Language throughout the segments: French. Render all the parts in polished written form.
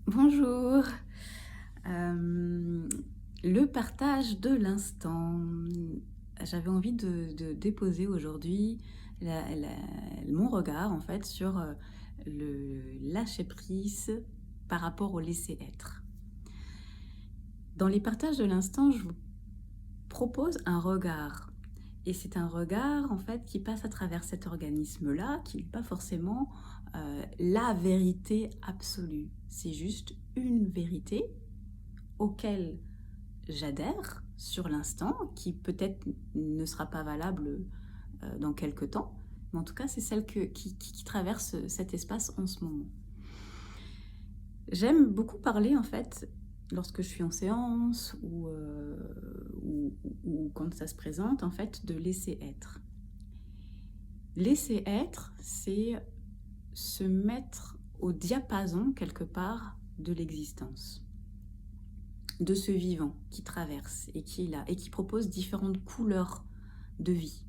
Bonjour. Euh, le partage de l'instant. J'avais envie de déposer aujourd'hui mon regard en fait sur le lâcher-prise par rapport au laisser-être. Dans les partages de l'instant, je vous propose un regard. Et c'est un regard en fait qui passe à travers cet organisme-là, qui n'est pas forcément la vérité absolue. C'est juste une vérité auquel j'adhère sur l'instant, qui peut-être ne sera pas valable dans quelques temps, mais en tout cas c'est celle qui traverse cet espace en ce moment. J'aime beaucoup parler en fait lorsque je suis en séance ou quand ça se présente en fait de laisser être. Laisser être, c'est se mettre au diapason quelque part de l'existence, de ce vivant qui traverse et qui est là et qui propose différentes couleurs de vie.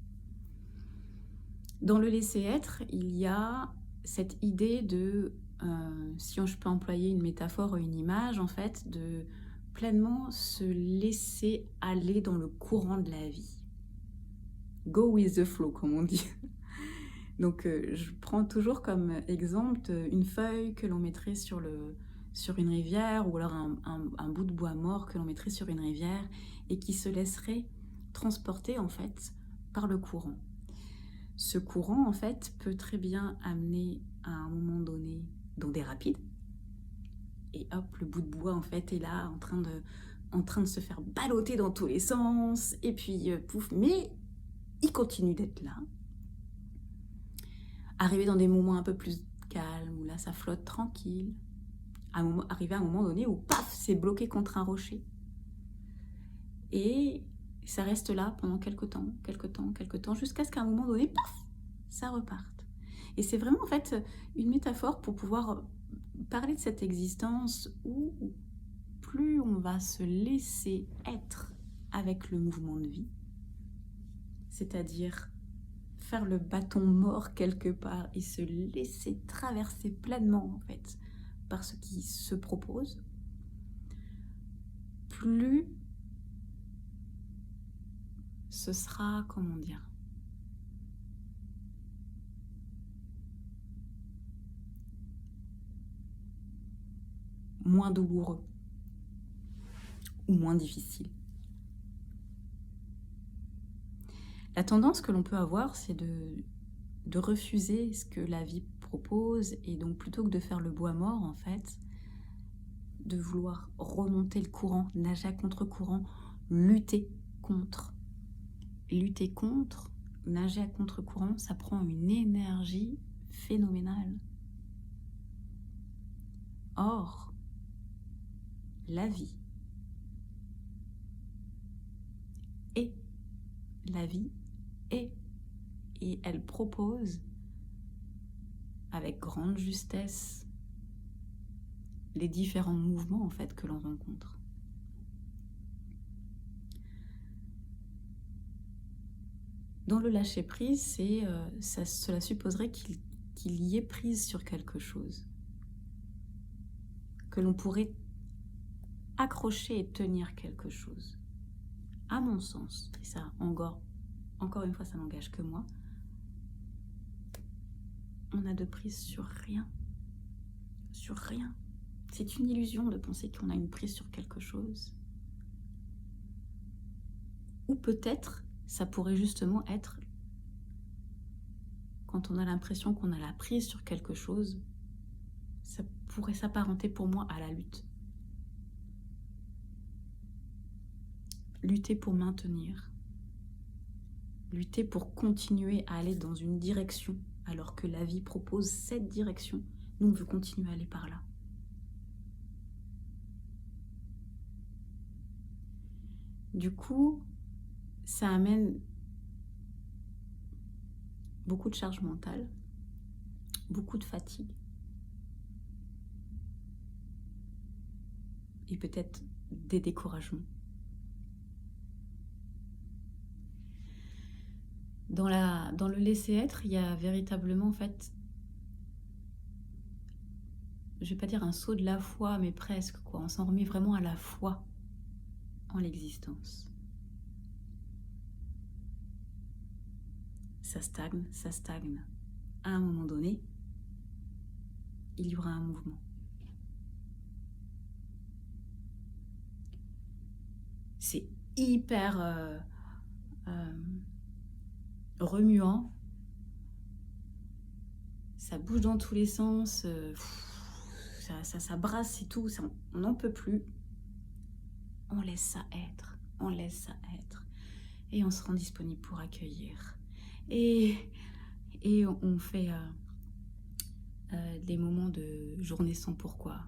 Dans le laisser-être, il y a cette idée de, si je peux employer une métaphore ou une image, en fait, de pleinement se laisser aller dans le courant de la vie. Go with the flow, comme on dit. Donc, je prends toujours comme exemple une feuille que l'on mettrait sur une rivière, ou alors un bout de bois mort que l'on mettrait sur une rivière et qui se laisserait transporter en fait par le courant. Ce courant en fait peut très bien amener à un moment donné dans des rapides, et hop, le bout de bois en fait est là en train de se faire balloter dans tous les sens, et puis pouf, mais il continue d'être là. Arriver dans des moments un peu plus calmes, où là ça flotte tranquille, arriver à un moment donné où paf, c'est bloqué contre un rocher. Et ça reste là pendant quelques temps, jusqu'à ce qu'à un moment donné, paf, ça reparte. Et c'est vraiment en fait une métaphore pour pouvoir parler de cette existence où plus on va se laisser être avec le mouvement de vie, c'est-à-dire faire le bâton mort quelque part et se laisser traverser pleinement en fait par ce qui se propose, plus ce sera, comment dire, moins douloureux ou moins difficile. La tendance que l'on peut avoir, c'est de refuser ce que la vie propose, et donc plutôt que de faire le bois mort en fait, de vouloir remonter le courant, nager à contre-courant, lutter contre. Lutter contre, nager à contre-courant, ça prend une énergie phénoménale. Or, la vie est la vie est, et elle propose avec grande justesse les différents mouvements en fait que l'on rencontre. Dans le lâcher-prise, cela supposerait qu'il y ait prise sur quelque chose, que l'on pourrait accrocher et tenir quelque chose. À mon sens, et ça encore une fois, ça n'engage que moi, on n'a de prise sur rien. Sur rien. C'est une illusion de penser qu'on a une prise sur quelque chose. Ou peut-être, ça pourrait justement être, quand on a l'impression qu'on a la prise sur quelque chose, ça pourrait s'apparenter pour moi à la lutte. Lutter pour maintenir. Lutter pour continuer à aller dans une direction, alors que la vie propose cette direction. Nous, on veut continuer à aller par là. Du coup, ça amène beaucoup de charge mentale, beaucoup de fatigue, et peut-être des découragements. Dans le laisser-être, il y a véritablement en fait je vais pas dire un saut de la foi, mais presque, quoi. On s'en remet vraiment à la foi en l'existence. Ça stagne, ça stagne. À un moment donné, il y aura un mouvement. C'est hyper remuant. Ça bouge dans tous les sens. Ça brasse et tout. On n'en peut plus. On laisse ça être. On laisse ça être. Et on se rend disponible pour accueillir. Et on fait des moments de journée sans pourquoi.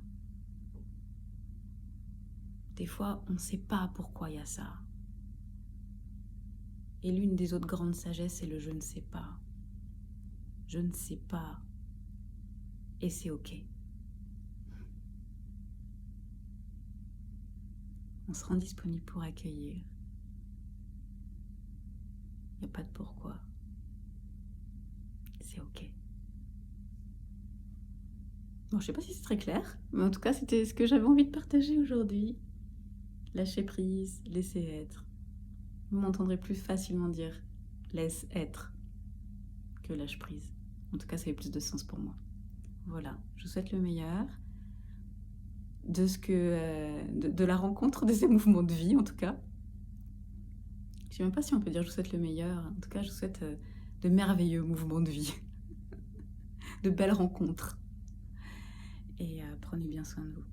Des fois, on ne sait pas pourquoi il y a ça. Et l'une des autres grandes sagesses, c'est le je ne sais pas. Je ne sais pas. Et c'est ok. On se rend disponible pour accueillir. Il n'y a pas de pourquoi. C'est ok. Bon, je sais pas si c'est très clair, mais en tout cas, c'était ce que j'avais envie de partager aujourd'hui. Lâcher prise, laisser être. Vous m'entendrez plus facilement dire laisse être que lâche prise. En tout cas, ça fait plus de sens pour moi. Voilà, je vous souhaite le meilleur de la rencontre de ces mouvements de vie, en tout cas. Je sais même pas si on peut dire je vous souhaite le meilleur. En tout cas, je vous souhaite de merveilleux mouvements de vie, de belles rencontres. Et prenez bien soin de vous.